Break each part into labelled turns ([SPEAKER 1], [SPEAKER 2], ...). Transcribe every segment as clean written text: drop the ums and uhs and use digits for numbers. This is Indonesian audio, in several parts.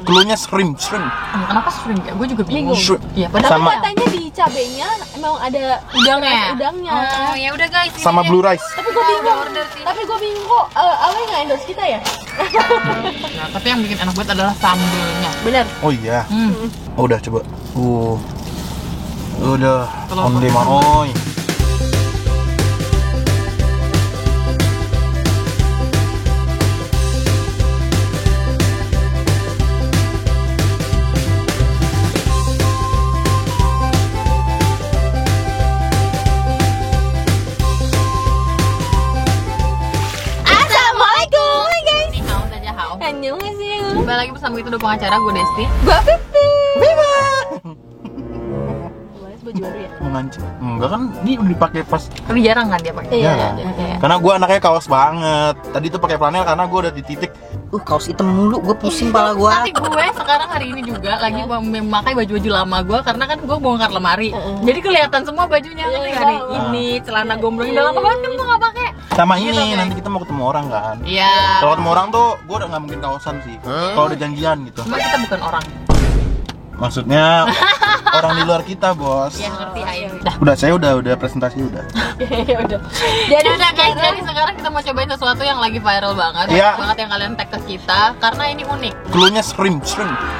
[SPEAKER 1] Cluenya shrimp.
[SPEAKER 2] Kenapa shrimp ya? Gue juga bingung. Iya,
[SPEAKER 3] Tapi
[SPEAKER 1] Sama-
[SPEAKER 3] katanya di cabenya emang ada udangnya.
[SPEAKER 2] Oh, ya udah guys. ini
[SPEAKER 1] Sama
[SPEAKER 2] deh.
[SPEAKER 1] blue rice.
[SPEAKER 3] Tapi gue bingung.
[SPEAKER 2] Udah order sih.
[SPEAKER 3] Tapi gue bingung kok Awe nggak endorse kita ya?
[SPEAKER 2] Nah, tapi yang bikin enak banget adalah sambelnya.
[SPEAKER 3] Bener.
[SPEAKER 1] Oh iya. Oh, udah coba. Udah.
[SPEAKER 2] Telur
[SPEAKER 1] Onde
[SPEAKER 2] pakai
[SPEAKER 1] maoy.
[SPEAKER 3] Assalamualaikum, hai guys.
[SPEAKER 2] Ini hao saja hao.
[SPEAKER 3] Annyeonghaseyo.
[SPEAKER 2] Kembali lagi bersama kita dua pengacara, gue Desti.
[SPEAKER 3] Gua Pipi. Kemarin baju baru ya?
[SPEAKER 1] Mengancam. Enggak kan, ini udah dipakai pas.
[SPEAKER 2] Tapi jarang kan dia pakai.
[SPEAKER 3] Iya.
[SPEAKER 1] Ya. Karena gue anaknya kaos banget. Tadi tuh pakai flanel karena gue udah di titik.
[SPEAKER 4] Kaos hitam mulu, gue pusing pala gue.
[SPEAKER 2] Tapi gue sekarang hari ini juga lagi memakai baju-baju lama gue karena kan gue bongkar lemari. Jadi kelihatan semua bajunya
[SPEAKER 3] Iya,
[SPEAKER 2] ngerti
[SPEAKER 3] iya,
[SPEAKER 2] nggak nih?
[SPEAKER 3] iya.
[SPEAKER 2] Ini celana gombrong udah lama banget kan gue nggak pakai.
[SPEAKER 1] Sama
[SPEAKER 2] Gitu,
[SPEAKER 1] ini,
[SPEAKER 2] guys.
[SPEAKER 1] nanti kita mau ketemu orang kan.
[SPEAKER 2] Iya.
[SPEAKER 1] Kalau ketemu orang tuh, gue udah nggak mungkin kaosan sih. Kalau udah janjian gitu.
[SPEAKER 2] Cuma kita bukan orang.
[SPEAKER 1] Maksudnya orang di luar kita, bos.
[SPEAKER 2] Ya ngerti aja. Dah.
[SPEAKER 1] Udah, saya udah presentasi udah.
[SPEAKER 3] Ya udah.
[SPEAKER 2] Jadi udah guys, jadi sekarang kita mau cobain sesuatu yang lagi viral banget,
[SPEAKER 1] Iya.
[SPEAKER 2] banget yang kalian tag ke kita karena ini unik.
[SPEAKER 1] Cluenya shrimp.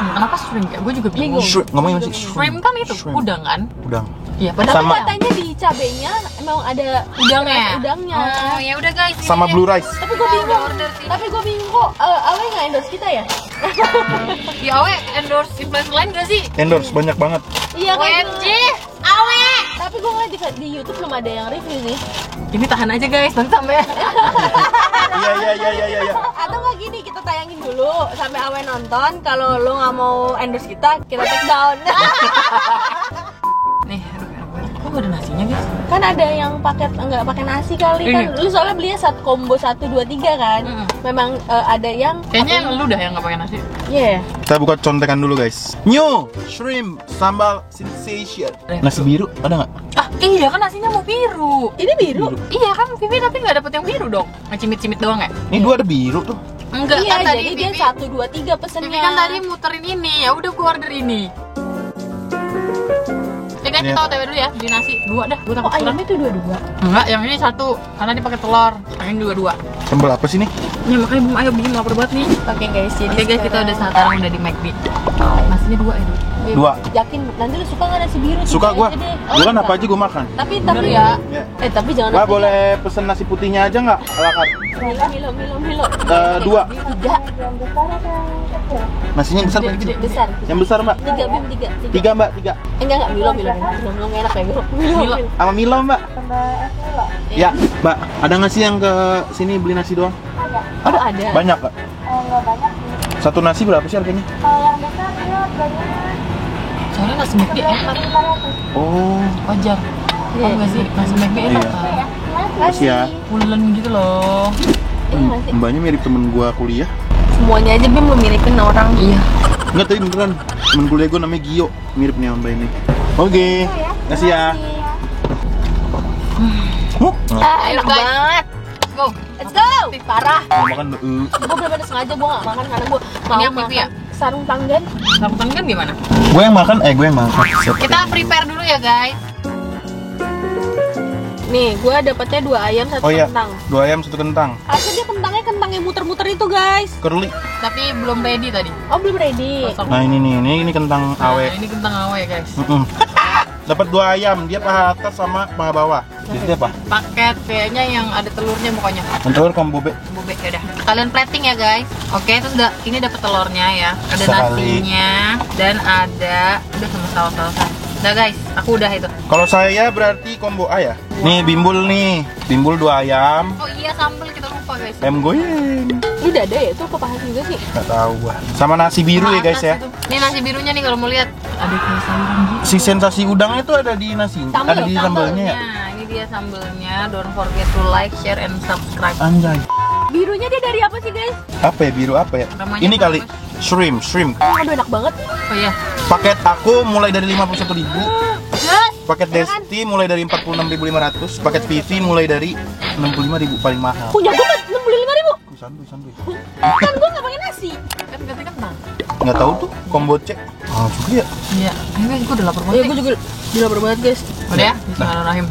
[SPEAKER 2] Kenapa shrimp ya? Gue juga bingung.
[SPEAKER 1] Shrimp, ngomongin masih
[SPEAKER 2] Shrimp kan itu
[SPEAKER 1] Shrimp.
[SPEAKER 2] udang kan?
[SPEAKER 1] Udang.
[SPEAKER 2] Iya,
[SPEAKER 3] Tapi
[SPEAKER 2] padahal
[SPEAKER 1] Sama-
[SPEAKER 3] katanya di cabenya emang ada udangnya.
[SPEAKER 2] Oh, ya udah guys. ini
[SPEAKER 1] Sama
[SPEAKER 2] deh.
[SPEAKER 1] blue rice.
[SPEAKER 3] Tapi gue
[SPEAKER 2] Kita
[SPEAKER 3] bingung.
[SPEAKER 2] udah order sih.
[SPEAKER 3] Tapi gue bingung kok Awe nggak endorse kita ya?
[SPEAKER 2] Ya Awe endorse influencer lain gak sih?
[SPEAKER 1] Endorse banyak banget.
[SPEAKER 3] Iya kan?
[SPEAKER 2] OMG, Awe.
[SPEAKER 3] Tapi gue ngeliat di YouTube belum ada yang review sih.
[SPEAKER 2] Ini tahan aja guys, nanti sampai.
[SPEAKER 1] Iya.
[SPEAKER 3] Atau nggak gini, kita tayangin dulu sampai Awe nonton. Kalau lo nggak mau endorse kita take down.
[SPEAKER 2] Nih, aduh enak banget. Kok gak ada nasinya guys?
[SPEAKER 3] Kan ada yang paket nggak pakai nasi kali kan.
[SPEAKER 2] Iya.
[SPEAKER 3] Lu soalnya belinya satu combo 1, 2, 3 kan. Memang ada yang
[SPEAKER 2] Kayaknya lu dah yang gak pakai nasi.
[SPEAKER 3] Iya.
[SPEAKER 1] Kita buka contekan dulu guys. New shrimp sambal sensation. Nasi biru ada nggak?
[SPEAKER 2] Ah iya kan nasinya mau biru.
[SPEAKER 3] Ini biru.
[SPEAKER 2] Iya kan Vivi tapi gak dapet yang biru dong. Ngecimit-cimit doang ya?
[SPEAKER 1] Ini dua ada biru tuh.
[SPEAKER 2] Enggak
[SPEAKER 3] Iya,
[SPEAKER 2] kan
[SPEAKER 3] jadi
[SPEAKER 2] tadi
[SPEAKER 3] dia
[SPEAKER 2] Vivi
[SPEAKER 3] 1, 2, 3 pesennya.
[SPEAKER 2] Vivi kan tadi muterin ini, ya udah gua order ini. Ya guys, kita OTW dulu ya, beli nasi 2 dah, gua takut
[SPEAKER 3] Oh,
[SPEAKER 2] kurang.
[SPEAKER 3] ayamnya tuh 2.
[SPEAKER 2] Enggak, yang ini 1, karena dia pakai telur. Yang ini 2.
[SPEAKER 1] Sambal apa sih nih?
[SPEAKER 2] Ya makanya belum ayo bikin lapar banget nih.
[SPEAKER 3] Oke guys, jadi
[SPEAKER 2] Oke guys, kita udah sekarang udah di McD. Nasinya 2 ya.
[SPEAKER 1] Dua.
[SPEAKER 3] Yakin nanti lu suka nggak nasi biru?
[SPEAKER 1] Suka
[SPEAKER 3] Tiga
[SPEAKER 1] gua.
[SPEAKER 3] aja deh.
[SPEAKER 1] Gua kan
[SPEAKER 3] suka.
[SPEAKER 1] apa aja gua makan.
[SPEAKER 3] Tapi
[SPEAKER 2] Bener ya.
[SPEAKER 1] Ya.
[SPEAKER 3] tapi jangan
[SPEAKER 1] Mbak boleh pesen nasi putihnya aja nggak? Ala carte.
[SPEAKER 3] Milo.
[SPEAKER 1] 2.
[SPEAKER 3] 3
[SPEAKER 1] Nasinya besar apa kecil?
[SPEAKER 3] besar.
[SPEAKER 1] Yang besar mbak.
[SPEAKER 3] 3 Bim 3.
[SPEAKER 1] 3 mbak, 3.
[SPEAKER 3] Enggak Milo nggak enak ya Milo.
[SPEAKER 2] Milo.
[SPEAKER 1] Sama Milo mbak. Ya mbak, ada nggak sih yang ke sini beli nasi doang?
[SPEAKER 3] Oh, ada.
[SPEAKER 1] Banyak kak? Satu nasi berapa sih harganya?
[SPEAKER 2] Soalnya nasi McD enak.
[SPEAKER 1] Oh,
[SPEAKER 2] Wajar.
[SPEAKER 3] Iya.
[SPEAKER 2] Tahu nggak sih nasi McD enak
[SPEAKER 1] Iya.
[SPEAKER 2] kan?
[SPEAKER 1] makasih ya.
[SPEAKER 2] Pulen gitu loh.
[SPEAKER 3] Iya nggak sih?
[SPEAKER 1] Mbaknya mirip temen gua kuliah.
[SPEAKER 3] Semuanya aja Bim lu miripin orang.
[SPEAKER 2] Iya.
[SPEAKER 1] Enggak, tapi beneran. Temen kuliah gua namanya Gio. Mirip nih sama mbak ini. Oke, makasih ya.
[SPEAKER 3] Enak
[SPEAKER 2] guys.
[SPEAKER 3] banget.
[SPEAKER 2] Let's go.
[SPEAKER 3] Let's go. Parah.
[SPEAKER 1] Mau makan
[SPEAKER 3] Gue bener-bener sengaja gue gak makan karena gue
[SPEAKER 2] Ini
[SPEAKER 3] mau
[SPEAKER 2] yang pipi ya?
[SPEAKER 3] makan sarung tanggan.
[SPEAKER 2] Sabutan kan gimana?
[SPEAKER 1] gue yang makan, gue yang makan. Siap.
[SPEAKER 2] Kita prepare dulu ya guys.
[SPEAKER 3] Nih, gue dapetnya 2 ayam, 1
[SPEAKER 1] Oh iya,
[SPEAKER 3] kentang.
[SPEAKER 1] 2 ayam 1 kentang.
[SPEAKER 3] Asli dia kentangnya kentang yang muter-muter itu guys.
[SPEAKER 1] Curly.
[SPEAKER 2] Tapi belum ready tadi.
[SPEAKER 3] Oh belum ready.
[SPEAKER 2] Kosong.
[SPEAKER 1] Nah ini nih, ini kentang
[SPEAKER 2] Nah,
[SPEAKER 1] awe.
[SPEAKER 2] ini kentang awe guys.
[SPEAKER 1] Dapat 2 ayam, dia paha atas sama paha bawah. Jadi apa?
[SPEAKER 2] Paket kayaknya yang ada telurnya pokoknya.
[SPEAKER 1] Telur kamu bobek.
[SPEAKER 2] Bobek ya udah. Kalian plating ya guys. Oke, terus ini dapat telurnya ya. Ada
[SPEAKER 1] Sekali.
[SPEAKER 2] nasinya dan ada udah sama saus-sausan. Udah guys, aku udah itu.
[SPEAKER 1] Kalau saya berarti combo A ya. Nih bimbul nih, bimbul 2 ayam.
[SPEAKER 2] Oh iya sambal kita lupa guys.
[SPEAKER 1] Ayam goyang.
[SPEAKER 3] Lu udah ada ya itu apa paha juga sih?
[SPEAKER 1] Nggak tahu gua. Sama nasi biru ya guys ya.
[SPEAKER 2] Ini nasi birunya nih kalau mau lihat. Ada kayak sayuran gitu.
[SPEAKER 1] Si sensasi udangnya itu ada di nasi, ada di sambalnya ya.
[SPEAKER 2] Ini dia sambelnya. Don't forget to like, share, and subscribe.
[SPEAKER 1] Anjay.
[SPEAKER 3] Birunya dia dari apa sih guys?
[SPEAKER 1] Apa ya biru apa ya?
[SPEAKER 2] Namanya
[SPEAKER 1] Ini
[SPEAKER 2] apa,
[SPEAKER 1] kali shrimp.
[SPEAKER 3] Aduh enak banget.
[SPEAKER 2] Oh iya.
[SPEAKER 1] Paket aku mulai dari 51.000.
[SPEAKER 3] Yes.
[SPEAKER 1] Paket Desti mulai dari 46.500. Paket Vivi mulai dari 65.000 paling mahal.
[SPEAKER 3] Punya gue 65.000.
[SPEAKER 1] Santuy.
[SPEAKER 3] Kan gue gak pakai nasi.
[SPEAKER 2] Kan ganti kentang.
[SPEAKER 1] Nggak tahu tuh combo C. Ah, juga ya.
[SPEAKER 2] Iya, ini guys, gue udah lapar
[SPEAKER 3] Iya,
[SPEAKER 2] banget.
[SPEAKER 3] gue juga lapar banget guys.
[SPEAKER 2] Udah ya, Bismillahirrahmanirrahim.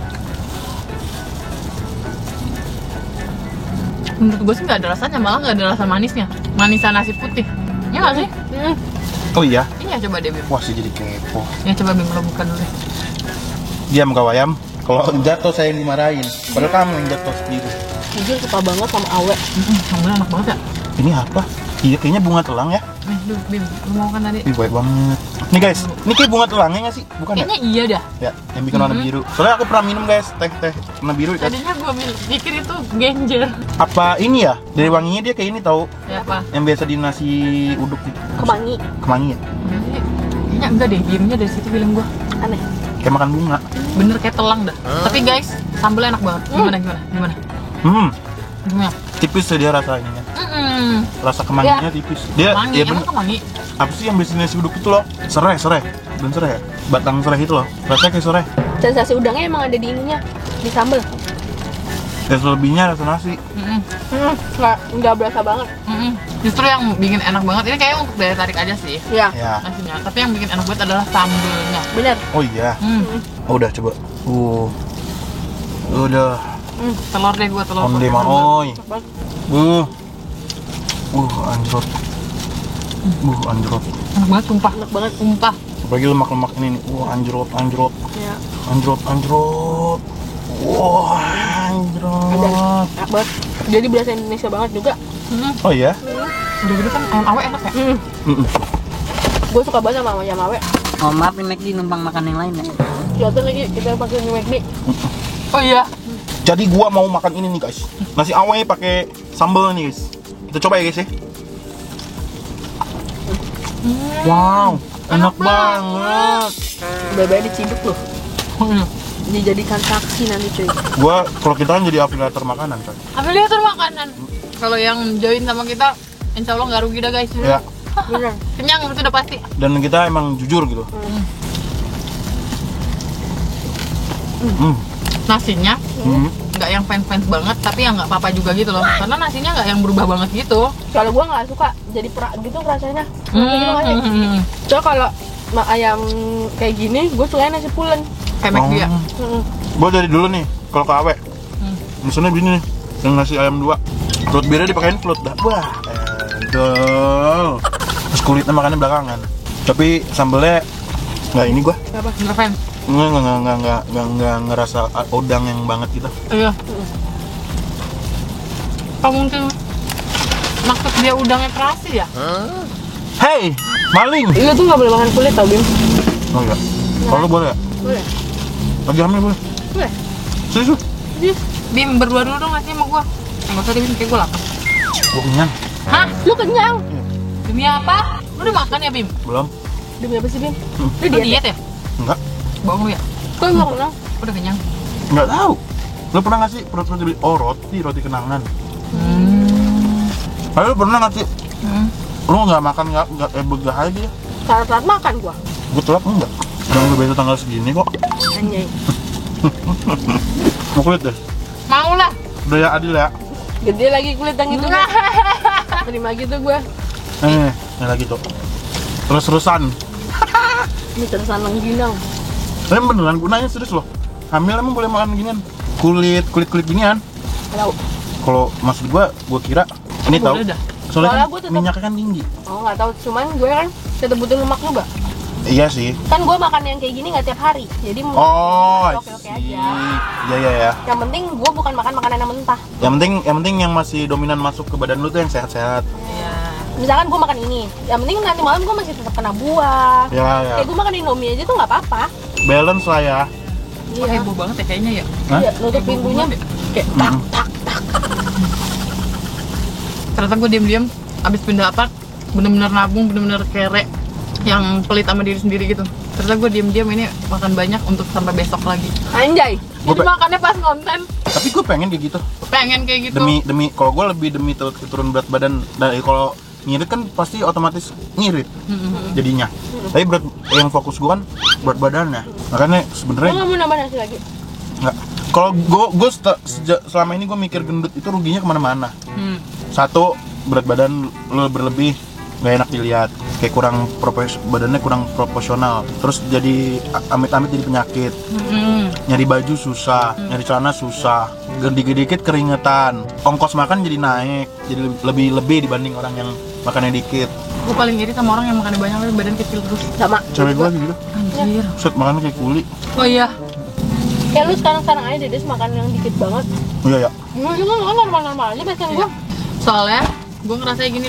[SPEAKER 2] Menurut gue sih nggak ada rasanya, malah nggak ada rasa manisnya. Manisan nasi putih. Iya nggak sih?
[SPEAKER 1] Oh iya.
[SPEAKER 2] Iya, coba deh Bim.
[SPEAKER 1] Wah sih jadi kepo.
[SPEAKER 2] Ya coba Bim, lo bukan dulu.
[SPEAKER 1] Diam kau ayam. Kalau jatuh saya yang dimarahin. Padahal kamu yang jatuh sendiri.
[SPEAKER 3] Jujur suka banget sama awe.
[SPEAKER 2] Sambalnya enak banget ya.
[SPEAKER 1] Ini apa? Iya kayaknya bunga telang ya.
[SPEAKER 2] Nih, duh, Bim, lo mau kan tadi?
[SPEAKER 1] Ih baik banget. Nih guys, ini kayak bunga telangnya nggak sih? Bukan ya?
[SPEAKER 2] Kayaknya iya dah.
[SPEAKER 1] Ya, yang bikin warna biru. Soalnya aku pernah minum guys, teh warna biru kan.
[SPEAKER 2] Tadinya gue pikir itu genjer.
[SPEAKER 1] Apa ini ya? Dari wanginya dia kayak ini tahu.
[SPEAKER 2] Ya apa?
[SPEAKER 1] Yang biasa di nasi uduk gitu.
[SPEAKER 3] Kemangi.
[SPEAKER 1] Kemangi ya?
[SPEAKER 2] Kayaknya enggak deh, birunya dari situ feeling gue.
[SPEAKER 3] Aneh.
[SPEAKER 1] Kayak makan bunga.
[SPEAKER 2] Bener kayak telang dah. Tapi guys, sambalnya enak banget. Gimana? Gimana?
[SPEAKER 1] Tipis ya dia rasanya. Rasa kemanginya tipis. Dia
[SPEAKER 2] Kemangi,
[SPEAKER 1] ya
[SPEAKER 2] emang
[SPEAKER 1] bener.
[SPEAKER 2] kemangi?
[SPEAKER 1] Apa sih yang biasanya nasi uduk itu loh? Serai. Dan serai ya? Batang serai itu loh. Rasanya kayak serai.
[SPEAKER 3] Sensasi udangnya emang ada di ininya, di sambal.
[SPEAKER 1] Dan selebihnya rasa nasi.
[SPEAKER 3] Nggak berasa banget.
[SPEAKER 2] Justru yang bikin enak banget, ini kayaknya untuk daya tarik aja sih
[SPEAKER 3] Ya,
[SPEAKER 1] Ya.
[SPEAKER 2] nasinya. Tapi yang bikin enak banget adalah sambalnya.
[SPEAKER 3] bener.
[SPEAKER 1] Oh iya. Oh, udah coba. Udah.
[SPEAKER 2] Telur deh gua, telur.
[SPEAKER 1] Onde
[SPEAKER 2] pakai sambal.
[SPEAKER 1] maoy. Anjrot. Anjrot.
[SPEAKER 2] Enak banget, sumpah.
[SPEAKER 3] Enak banget.
[SPEAKER 2] Sumpah.
[SPEAKER 1] Apalagi lemak-lemak ini nih. Anjrot.
[SPEAKER 3] Ya.
[SPEAKER 1] Anjrot. Wah, anjrot.
[SPEAKER 3] Enak banget. Jadi berasa Indonesia banget juga.
[SPEAKER 1] Oh iya?
[SPEAKER 2] Udah gitu kan ayam awe enak ya?
[SPEAKER 3] Gue suka banget sama ayam awe.
[SPEAKER 4] Oh maaf nih McD numpang makan yang lain ya.
[SPEAKER 3] Kelihatan lagi kita pakai McD.
[SPEAKER 2] Oh iya.
[SPEAKER 1] Jadi gua mau makan ini nih guys. Nasi awe pakai sambal nih guys. Kita coba ya guys ya. Wow, enak banget.
[SPEAKER 3] Bebe diciduk loh. Dijadikan saksi nanti cuy.
[SPEAKER 1] Gua kalau kita kan jadi afiliator makanan kan.
[SPEAKER 2] Afiliator makanan. Kalau yang join sama kita, insya Allah nggak rugi dah guys.
[SPEAKER 1] Ya.
[SPEAKER 3] Bener.
[SPEAKER 2] Kenyang itu udah pasti.
[SPEAKER 1] Dan kita emang jujur gitu.
[SPEAKER 2] Nasinya nggak yang fans banget, tapi yang nggak apa-apa juga gitu loh. Karena nasinya nggak yang berubah banget gitu.
[SPEAKER 3] Kalau gue nggak suka jadi perak gitu rasanya. Gitu nggak sih? Soalnya kalau ayam kayak gini, gue suka nasi pulen.
[SPEAKER 2] Kayak McD ya.
[SPEAKER 1] Gua dari dulu nih kalau ke awe. Misalnya gini nih, yang nasi ayam 2. Float birnya dipakein float dah. Wah, endol. Terus kulitnya makannya belakangan. Tapi sambelnya nggak ini gua.
[SPEAKER 2] Apa? Nggak fans?
[SPEAKER 1] Nggak ngerasa udang yang banget gitu.
[SPEAKER 2] Iya. Apa mungkin maksud dia udangnya terasi ya?
[SPEAKER 1] Hey, maling.
[SPEAKER 3] Iya tuh nggak boleh makan kulit tau Bim.
[SPEAKER 1] Oh iya. Kalau boleh ya?
[SPEAKER 3] Boleh.
[SPEAKER 1] Lagi hamil boleh?
[SPEAKER 3] Boleh.
[SPEAKER 1] Serius?
[SPEAKER 2] Bim, berdua dulu dong ngasih sama gua. Nggak usah Bim, kayak gua lapar.
[SPEAKER 1] Gua kenyang.
[SPEAKER 2] Hah?
[SPEAKER 3] Lu kenyang?
[SPEAKER 2] Demi apa? Lu udah makan ya Bim?
[SPEAKER 1] Belum?
[SPEAKER 3] Demi apa sih Bim? Lu
[SPEAKER 2] Lu
[SPEAKER 3] diet?
[SPEAKER 2] diet ya?
[SPEAKER 1] Enggak.
[SPEAKER 2] Bohong lu ya?
[SPEAKER 3] Kok nggak kenyang?
[SPEAKER 2] Udah kenyang?
[SPEAKER 1] Enggak tahu. Lu pernah ngasih roti? Oh, roti kenangan. Lalu lu pernah ngasih? Lu nggak makan nggak begah aja ya?
[SPEAKER 3] Saat makan gua.
[SPEAKER 1] Gue telat enggak? Udah udah besok tanggal segini kok.
[SPEAKER 3] Anjay.
[SPEAKER 1] Mau kulit deh.
[SPEAKER 2] Mau lah.
[SPEAKER 1] Udah ya adil ya.
[SPEAKER 3] Gede lagi kulit yang itu. Terima gitu gua.
[SPEAKER 1] Ini lagi tuh. Terus-terusan.
[SPEAKER 3] Ini terusan langginang.
[SPEAKER 1] Tapi beneran gunanya serius loh. Hamil emang boleh makan ginian. Kulit ginian.
[SPEAKER 3] Tahu.
[SPEAKER 1] Kalau maksud gua kira ini tahu.
[SPEAKER 2] Boleh dah.
[SPEAKER 1] Soalnya
[SPEAKER 3] Soalnya
[SPEAKER 1] kan
[SPEAKER 3] gua tetep-
[SPEAKER 1] minyaknya kan tinggi.
[SPEAKER 3] Oh nggak tahu. Cuman gue kan tetap butuh lemak juga.
[SPEAKER 1] Iya sih.
[SPEAKER 3] Kan gue makan yang kayak gini nggak tiap hari. Jadi
[SPEAKER 1] Oh,
[SPEAKER 3] oke-oke
[SPEAKER 1] I see.
[SPEAKER 3] aja.
[SPEAKER 1] Iya ya.
[SPEAKER 3] Yang penting gue bukan makan makanan yang mentah.
[SPEAKER 1] Yang penting yang masih dominan masuk ke badan lu tuh yang sehat-sehat.
[SPEAKER 2] Iya.
[SPEAKER 3] Misalkan gue makan ini, yang penting nanti malam gue masih tetap kena buah.
[SPEAKER 1] Ya ya.
[SPEAKER 3] Kayak gue makan Indomie aja tuh nggak apa-apa.
[SPEAKER 1] Balance lah ya.
[SPEAKER 2] Kok heboh banget ya kayaknya ya?
[SPEAKER 1] Hah?
[SPEAKER 3] Iya, nutup
[SPEAKER 2] Heboh
[SPEAKER 3] pintunya
[SPEAKER 2] banget ya?
[SPEAKER 3] kayak tak tak.
[SPEAKER 2] Ternyata gue diem-diem abis pindah apart, bener-bener nabung, bener-bener kere yang pelit sama diri sendiri gitu. Ternyata gue diem-diem ini makan banyak untuk sampai besok lagi.
[SPEAKER 3] Anjay.
[SPEAKER 2] Jadi makannya pas konten.
[SPEAKER 1] Tapi gue pengen kayak gitu.
[SPEAKER 2] Pengen kayak gitu.
[SPEAKER 1] Demi kalau gue lebih demi turun berat badan. Dan kalau ngirit kan pasti otomatis ngirit jadinya. Tapi yang fokus gue kan berat badannya. Makanya
[SPEAKER 3] Gue
[SPEAKER 1] sebenarnya
[SPEAKER 3] nggak mau nambah nasi lagi.
[SPEAKER 1] nggak. Kalau gue selama ini gue mikir gendut itu ruginya kemana-mana. Satu, berat badan lo berlebih. nggak enak dilihat, kayak kurang badannya kurang proporsional, terus jadi amit-amit jadi penyakit. Nyari baju susah, nyari celana susah, dikit-dikit keringetan, ongkos makan jadi naik, jadi lebih dibanding orang yang makannya dikit.
[SPEAKER 2] Gue paling iri sama orang yang makannya banyak tapi badan kecil terus.
[SPEAKER 3] Sama.
[SPEAKER 1] Cewek gue gitu,
[SPEAKER 2] Anjir.
[SPEAKER 1] set makannya kayak kuli.
[SPEAKER 2] Oh iya.
[SPEAKER 3] Kayak lu sekarang aja Dedes makan yang dikit banget.
[SPEAKER 1] Iya ya.
[SPEAKER 3] Gue juga makan normal-normal aja biasanya gue.
[SPEAKER 2] Soalnya gue ngerasa gini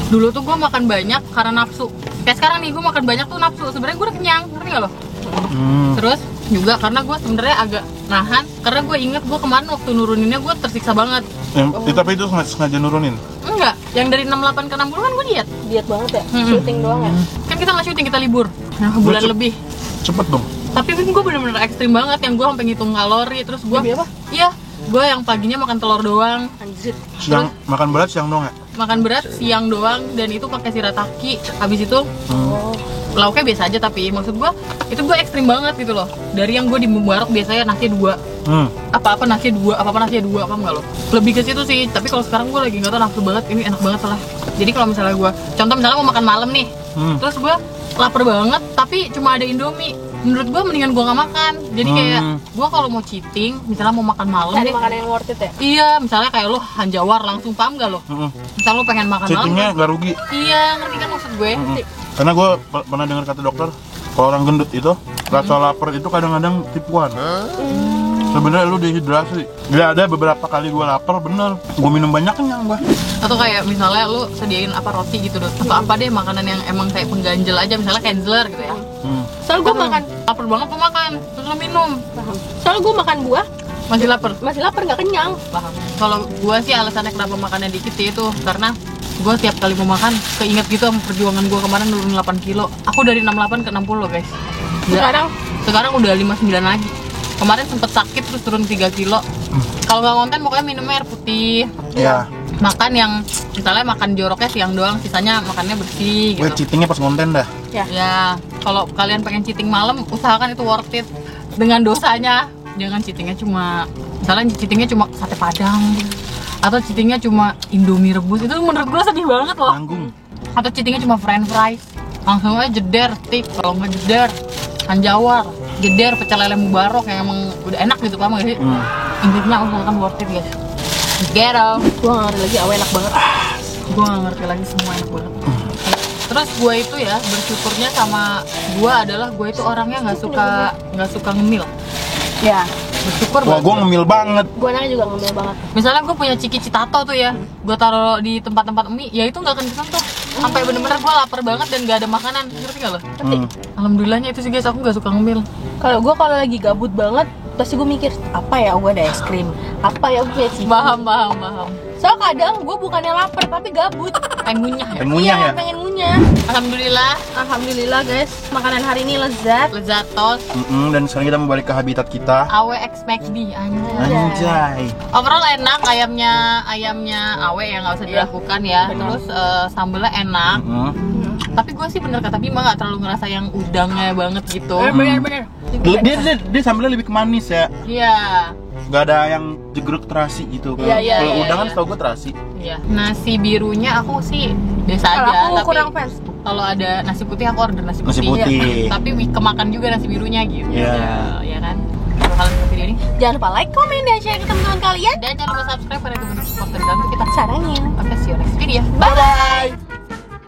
[SPEAKER 2] dulu tuh gue makan banyak karena nafsu. Kayak sekarang nih gue makan banyak tuh nafsu. Sebenarnya gue udah kenyang, ngerti gak lo? Terus juga karena gue sebenarnya agak nahan karena gue inget gue kemarin waktu nuruninnya gue tersiksa banget.
[SPEAKER 1] Tapi itu sengaja nurunin.
[SPEAKER 2] Enggak, yang dari 68 ke 60 kan gue
[SPEAKER 3] Diet banget ya. Syuting doang ya.
[SPEAKER 2] Kan kita nggak syuting, kita libur. Nah, bulan lebih.
[SPEAKER 1] Cepet dong.
[SPEAKER 2] Tapi gue bener-bener ekstrim banget yang gue sampai ngitung kalori. Terus gue
[SPEAKER 3] Lebih apa?
[SPEAKER 2] Iya, gue yang paginya makan telur doang,
[SPEAKER 3] Anjir.
[SPEAKER 1] Siang makan berat siang dong ya.
[SPEAKER 2] makan berat siang doang, dan itu pakai shirataki. Habis itu
[SPEAKER 3] Oh.
[SPEAKER 2] lauknya biasa aja, tapi maksud gue itu gue ekstrim banget gitu loh. Dari yang gue di Mubarak biasanya nasi 2, apa-apa nasi 2, paham nggak lo? Lebih ke situ sih. Tapi kalau sekarang gue lagi nggak tau, nafsu banget, ini enak banget salah. Jadi kalau misalnya gue, contoh misalnya mau makan malam nih, terus gue lapar banget, tapi cuma ada Indomie. Menurut gue mendingan gue nggak makan. Jadi kayak gue kalau mau cheating, misalnya mau makan malam
[SPEAKER 3] Cari
[SPEAKER 2] nih,
[SPEAKER 3] makanan yang worth it ya.
[SPEAKER 2] iya, misalnya kayak lo hanjawar langsung, paham gak lo? Misalnya lo pengen makan malam,
[SPEAKER 1] Cheatingnya nggak rugi.
[SPEAKER 2] iya, ngerti kan maksud gue?
[SPEAKER 1] Karena gue pernah dengar kata dokter, kalau orang gendut itu rasa lapar itu kadang-kadang tipuan. Sebenarnya lu dehidrasi. Gak ada beberapa kali gue lapar, bener. Gue minum banyak kenyang gue.
[SPEAKER 2] Atau kayak misalnya lu sediain apa roti gitu deh, atau apa deh makanan yang emang kayak pengganjel aja, misalnya Kenzler gitu ya.
[SPEAKER 3] Soalnya gue makan.
[SPEAKER 2] Lapar banget tuh makan, terus lu minum.
[SPEAKER 3] Paham. Soalnya gue makan buah
[SPEAKER 2] Masih lapar.
[SPEAKER 3] masih lapar nggak kenyang.
[SPEAKER 2] Paham. Kalau gua sih alasannya kenapa makannya dikit sih itu karena gua tiap kali mau makan keinget gitu sama perjuangan gua kemarin turun 8 kilo. Aku dari 68 ke 60 guys. Sekarang udah 59 lagi. Kemarin sempet sakit terus turun 3 kilo. Kalau nggak konten pokoknya minum air putih.
[SPEAKER 1] Iya.
[SPEAKER 2] Makan yang misalnya makan joroknya siang doang, sisanya makannya bersih
[SPEAKER 1] Gue
[SPEAKER 2] gitu.
[SPEAKER 1] cheatingnya pas konten dah.
[SPEAKER 2] Ya, kalau kalian pengen cheating malam, usahakan itu worth it. Dengan dosanya, jangan cheatingnya cuma, misalnya cheatingnya cuma sate padang, atau cheatingnya cuma Indomie rebus, itu menurut gue sedih banget loh.
[SPEAKER 1] Nanggung.
[SPEAKER 2] Atau cheatingnya cuma french fries, langsung aja jeder, tik, kalau nggak jeder, hanjawar, jeder, pecel lele Mubarok yang emang udah enak gitu, paham gak sih? Intinya usahakan worth it guys. Get out.
[SPEAKER 3] Gue nggak ngerti lagi, awe enak banget.
[SPEAKER 2] Gue gak ngerti lagi, semua enak banget. Terus gue itu ya bersyukurnya sama gue adalah gue itu orangnya nggak suka ngemil.
[SPEAKER 3] Ya.
[SPEAKER 2] Bersyukur
[SPEAKER 1] Wah,
[SPEAKER 2] banget.
[SPEAKER 1] gue ngemil banget.
[SPEAKER 3] Gue anaknya juga ngemil banget.
[SPEAKER 2] Misalnya gue punya ciki citato tuh ya, gue taruh di tempat-tempat mie, ya itu nggak akan kesentuh. Sampai bener-bener gue lapar banget dan gak ada makanan, ngerti gak lo? Alhamdulillahnya itu sih guys, aku nggak suka ngemil.
[SPEAKER 3] Kalau gue lagi gabut banget, pasti gue mikir apa ya, gue ada es krim, apa ya gue sih.
[SPEAKER 2] Paham.
[SPEAKER 3] Soalnya kadang gue bukannya lapar tapi gabut.
[SPEAKER 2] Pengen ngunyah ya.
[SPEAKER 1] Pengen ngunyah ya?
[SPEAKER 3] Pengen ngunyah.
[SPEAKER 2] Alhamdulillah,
[SPEAKER 3] Guys, makanan hari ini lezat.
[SPEAKER 2] lezatos,
[SPEAKER 1] Dan sekarang kita mau balik ke habitat kita.
[SPEAKER 2] AWX McD, anjay.
[SPEAKER 1] Anjay.
[SPEAKER 2] Overall enak, ayamnya awe yang nggak usah dilakukan ya. Terus sambelnya enak. Tapi gue sih bener kata Bima nggak terlalu ngerasa yang udangnya banget gitu.
[SPEAKER 3] Bener.
[SPEAKER 1] Dia sambelnya lebih ke manis ya.
[SPEAKER 2] Iya.
[SPEAKER 1] Gak ada yang jegruk terasi gitu.
[SPEAKER 3] Iya,
[SPEAKER 1] Kalau
[SPEAKER 2] iya,
[SPEAKER 1] udang kan
[SPEAKER 2] iya.
[SPEAKER 1] setahu gue terasi.
[SPEAKER 2] Iya. Nasi birunya aku sih biasa
[SPEAKER 3] Kalau
[SPEAKER 2] aja.
[SPEAKER 3] aku
[SPEAKER 2] Tapi
[SPEAKER 3] kurang fans.
[SPEAKER 2] kalau ada nasi putih aku order nasi
[SPEAKER 1] Nasi
[SPEAKER 2] putih.
[SPEAKER 1] putih.
[SPEAKER 2] Tapi kemakan juga nasi birunya gitu.
[SPEAKER 1] Iya.
[SPEAKER 2] Ya kan. Kalau kalian suka video ini,
[SPEAKER 3] Jangan lupa like, comment, dan share ke teman-teman kalian.
[SPEAKER 2] dan jangan lupa subscribe karena itu bentuk support dari kami kita.
[SPEAKER 3] Caranya.
[SPEAKER 2] Oke, see you next video.
[SPEAKER 3] Bye.